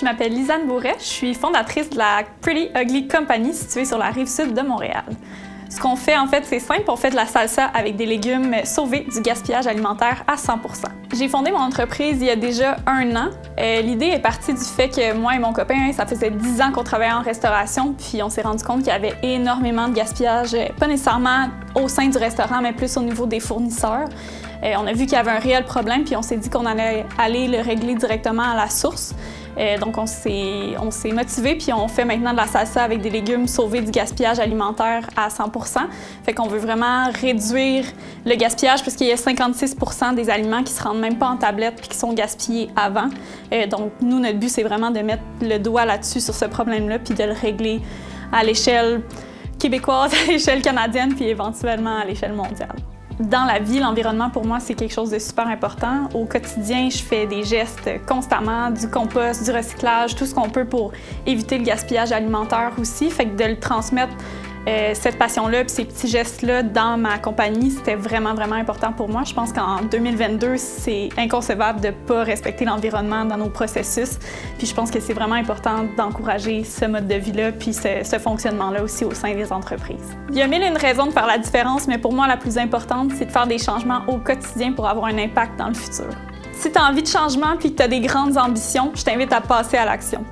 m'appelle Lisanne Bourret, je suis fondatrice de la Pretty Ugly Company située sur la rive sud de Montréal. Ce qu'on fait, en fait, c'est simple, on fait de la salsa avec des légumes sauvés du gaspillage alimentaire à 100%. J'ai fondé mon entreprise il y a déjà 1 an. L'idée est partie du fait que moi et mon copain, ça faisait 10 ans qu'on travaillait en restauration, puis on s'est rendu compte qu'il y avait énormément de gaspillage, pas nécessairement au sein du restaurant, mais plus au niveau des fournisseurs. On a vu qu'il y avait un réel problème, puis on s'est dit qu'on allait aller le régler directement à la source. Donc on s'est motivé, puis on fait maintenant de la salsa avec des légumes sauvés du gaspillage alimentaire à 100%. Fait qu'on veut vraiment réduire le gaspillage parce qu'il y a 56% des aliments qui se rendent même pas en tablette puis qui sont gaspillés avant. Donc nous, notre but, c'est vraiment de mettre le doigt là-dessus sur ce problème-là puis de le régler à l'échelle québécoise, à l'échelle canadienne puis éventuellement à l'échelle mondiale. Dans la vie, l'environnement, pour moi, c'est quelque chose de super important. Au quotidien, je fais des gestes constamment, du compost, du recyclage, tout ce qu'on peut pour éviter le gaspillage alimentaire aussi. Fait que de le transmettre, cette passion-là puis ces petits gestes-là dans ma compagnie, c'était vraiment, vraiment important pour moi. Je pense qu'en 2022, c'est inconcevable de ne pas respecter l'environnement dans nos processus. Puis je pense que c'est vraiment important d'encourager ce mode de vie-là puis ce fonctionnement-là aussi au sein des entreprises. Il y a mille et une raisons de faire la différence, mais pour moi, la plus importante, c'est de faire des changements au quotidien pour avoir un impact dans le futur. Si tu as envie de changement puis que tu as des grandes ambitions, je t'invite à passer à l'action.